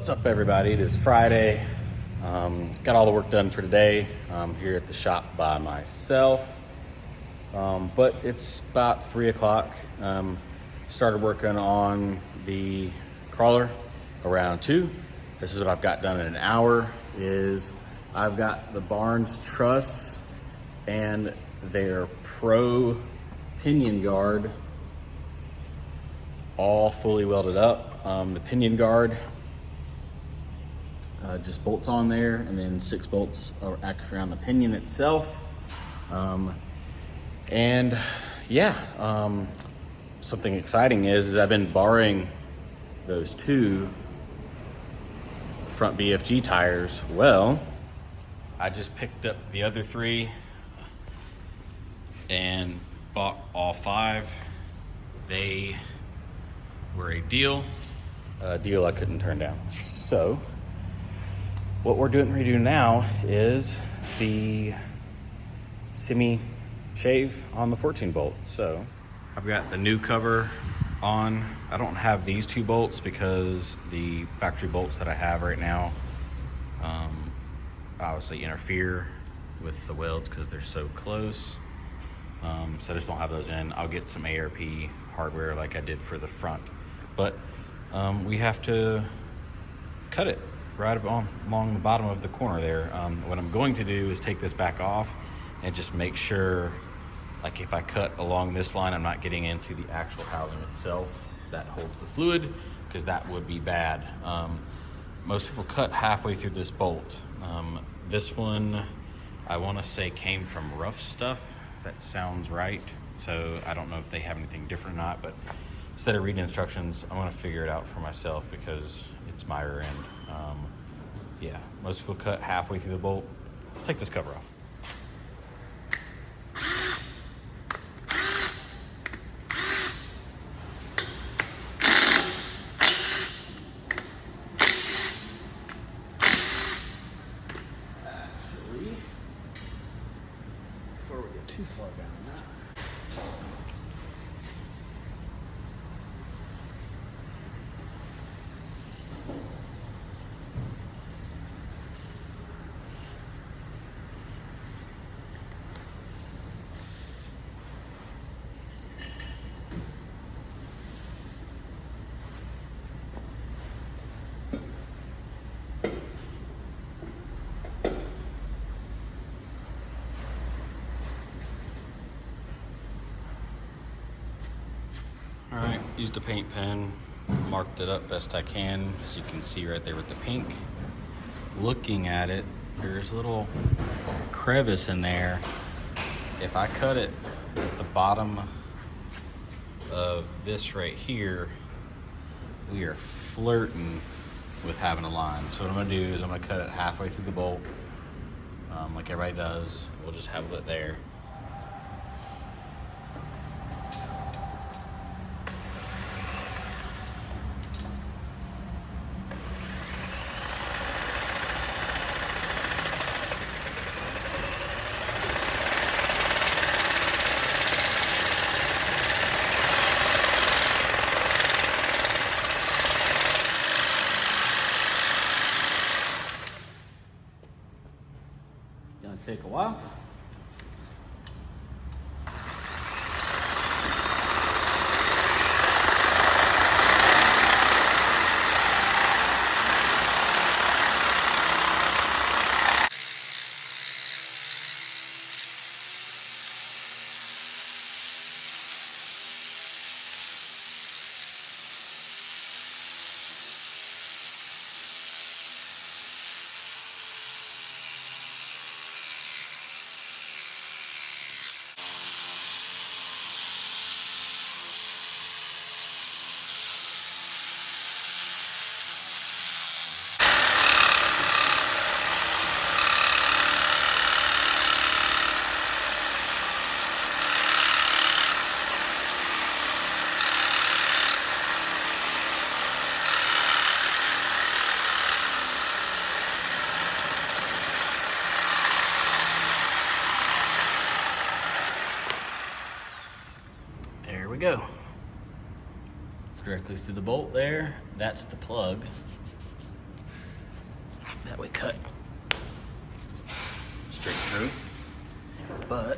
What's up, everybody? It is Friday. Got all the work done for today. I'm here at the shop by myself, but it's about 3 o'clock. Started working on the crawler around 2. This is what I've got done in an hour. I've got the Barnes Truss and their Pro pinion guard all fully welded up. The pinion guard just bolts on there, and then 6 bolts are actually around the pinion itself. Something exciting is I've been borrowing those 2 front BFG tires. Well, I just picked up the other 3 and bought all 5. They were a deal I couldn't turn down. So what we're doing now is the semi shave on the 14 bolt. So I've got the new cover on. I don't have these 2 bolts because the factory bolts that I have right now obviously interfere with the welds because they're so close. So I just don't have those in. I'll get some ARP hardware like I did for the front, but we have to cut it right along the bottom of the corner there. What I'm going to do is take this back off and just make sure, like if I cut along this line, I'm not getting into the actual housing itself that holds the fluid, because that would be bad. Most people cut halfway through this bolt. This one, I want to say, came from Rough Stuff. That sounds right. So I don't know if they have anything different or not, but instead of reading instructions, I'm going to figure it out for myself because it's my rear end. Most people cut halfway through the bolt. Let's take this cover off. Actually, before we get too far down that. All right, used a paint pen, marked it up best I can, as you can see right there with the pink. Looking at it, there's a little crevice in there. If I cut it at the bottom of this right here, we are flirting with having a line. So what I'm gonna do is I'm gonna cut it halfway through the bolt, like everybody does. We'll just have it there. Gonna take a while. go. Directly through the bolt there. That's the plug. boy cut straight through, but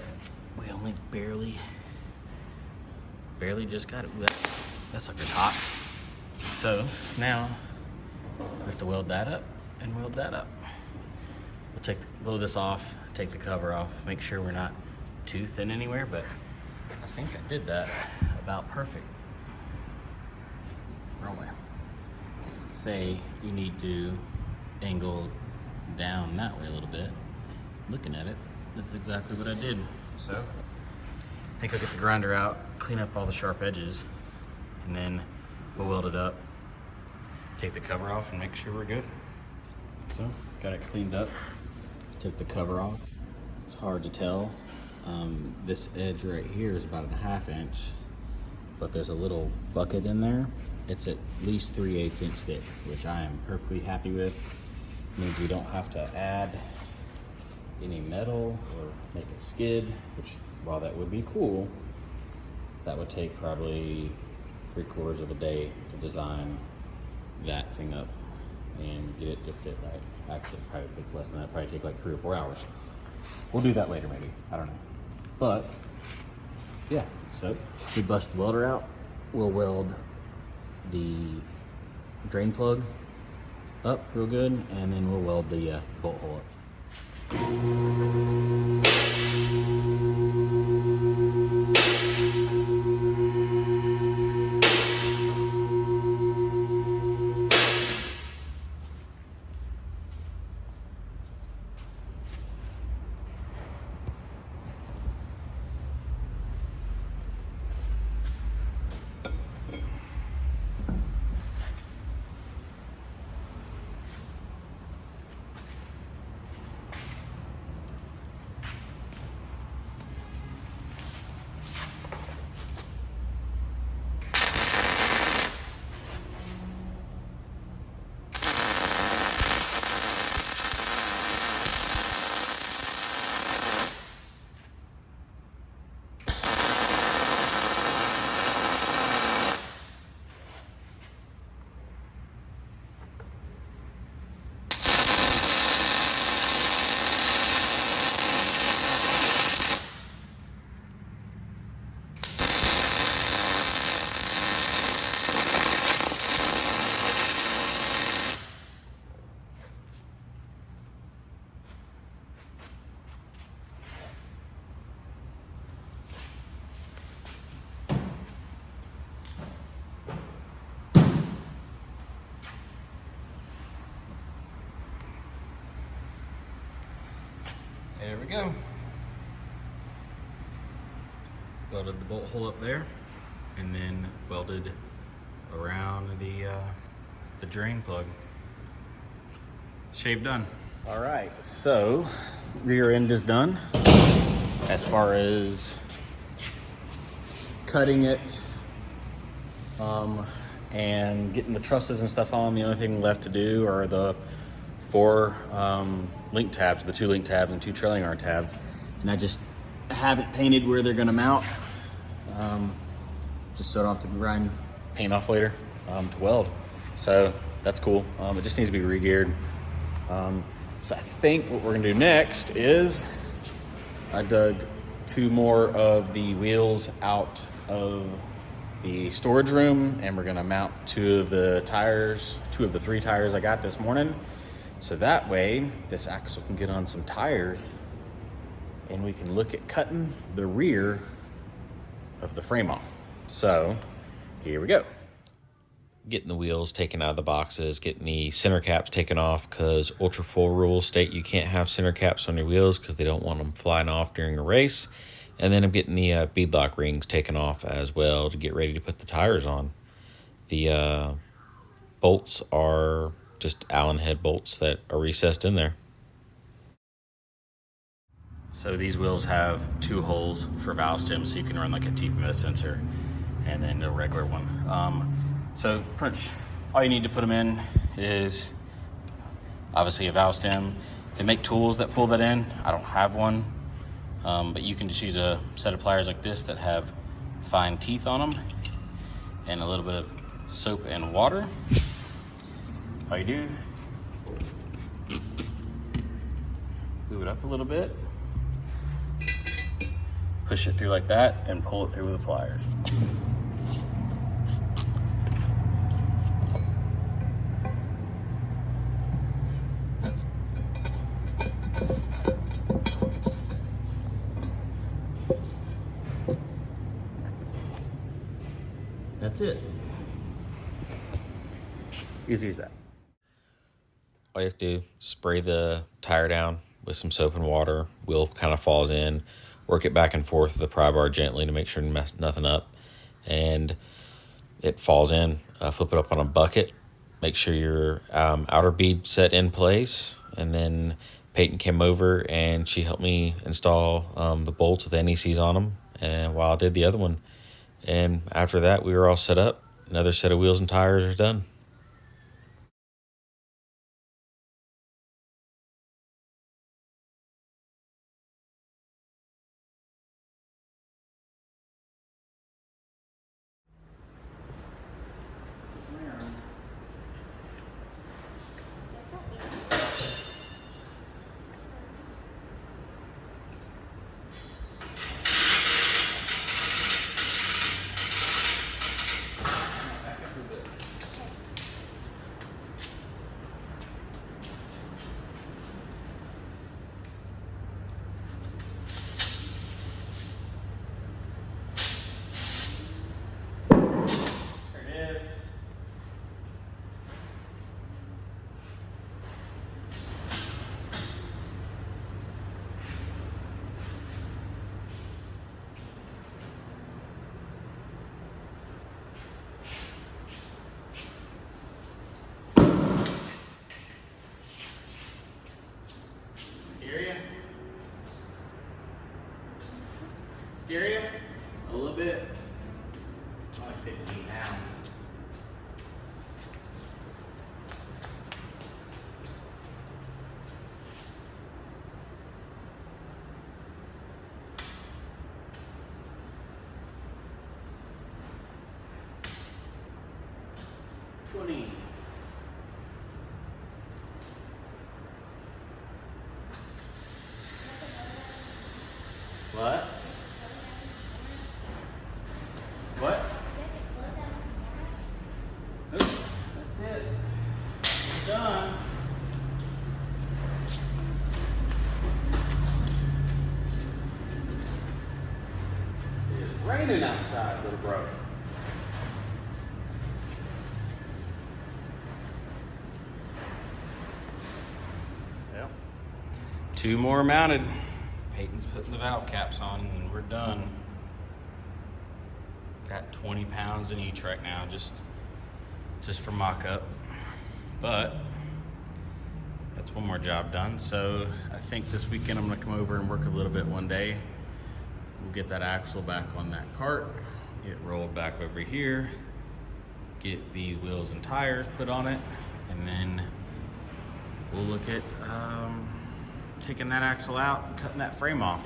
we only barely just got it. That sucker's hot. So now we have to weld that up and weld that up. We'll blow this off, take the cover off, make sure we're not too thin anywhere, but I think I did that about perfect. Wrong way. Say you need to angle down that way a little bit. Looking at it, that's exactly what I did. So I think I'll get the grinder out, clean up all the sharp edges, and then we'll weld it up, take the cover off, and make sure we're good. So got it cleaned up, took the cover off. It's hard to tell. This edge right here is about 1/2 inch, but there's a little bucket in there. It's at least 3/8 inch thick, which I am perfectly happy with. It means we don't have to add any metal or make a skid, which, while that would be cool, that would take probably 3/4 of a day to design that thing up and get it to fit right. Actually, it'd probably take less than that. Probably take like 3 or 4 hours. We'll do that later, maybe. I don't know. But yeah, so we bust the welder out. We'll weld the drain plug up real good, and then we'll weld the bolt hole up. There we go. Welded the bolt hole up there, and then welded around the drain plug. Shave done. All right, so rear end is done. As far as cutting it and getting the trusses and stuff on, the only thing left to do are the 4 link tabs, the 2 link tabs and 2 trailing arm tabs. And I just have it painted where they're gonna mount, just so I don't have to grind paint off later to weld. So that's cool. It just needs to be re-geared. So I think what we're gonna do next is I dug 2 more of the wheels out of the storage room, and we're gonna mount 2 of the 3 tires I got this morning. So that way this axle can get on some tires and we can look at cutting the rear of the frame off. So here we go. Getting the wheels taken out of the boxes, getting the center caps taken off, because Ultra 4 rules state you can't have center caps on your wheels because they don't want them flying off during a race. And then I'm getting the bead lock rings taken off as well to get ready to put the tires on. The bolts are just Allen head bolts that are recessed in there. So these wheels have 2 holes for valve stems, so you can run like a TPMS sensor and then a regular one. So pretty much all you need to put them in is obviously a valve stem. They make tools that pull that in. I don't have one, but you can just use a set of pliers like this that have fine teeth on them, and a little bit of soap and water. All you do it up a little bit. Push it through like that and pull it through with the pliers. That's it. Easy as that. All you have to do is spray the tire down with some soap and water. Wheel kind of falls in. Work it back and forth with the pry bar gently to make sure to mess nothing up. And it falls in. Flip it up on a bucket. Make sure your outer bead set in place. And then Peyton came over and she helped me install the bolts with NECs on them, and while I did the other one. And after that, we were all set up. Another set of wheels and tires are done. Scare you? A little bit? Only 15 now. What? What? Oops, that's it. It's done. It's raining outside, little bro. Yep. 2 more mounted. Peyton's putting the valve caps on and we're done. Got 20 pounds in each right now, just for mock-up. But that's one more job done. So I think this weekend I'm gonna come over and work a little bit one day. We'll get that axle back on that cart, get rolled back over here, get these wheels and tires put on it, and then we'll look at taking that axle out and cutting that frame off.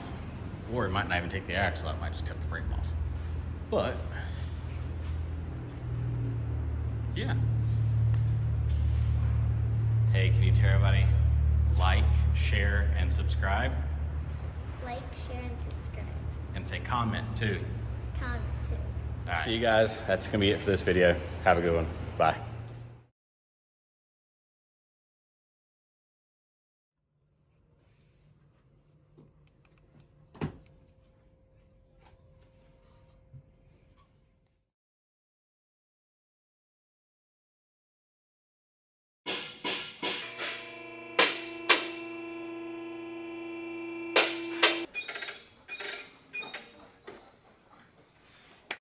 Or it might not even take the axle out, it might just cut the frame off. But, yeah. Hey, can you tell everybody, like, share, and subscribe? Like, share, and subscribe. And say comment too. Comment too. All right. See you guys. That's going to be it for this video. Have a good one. Bye.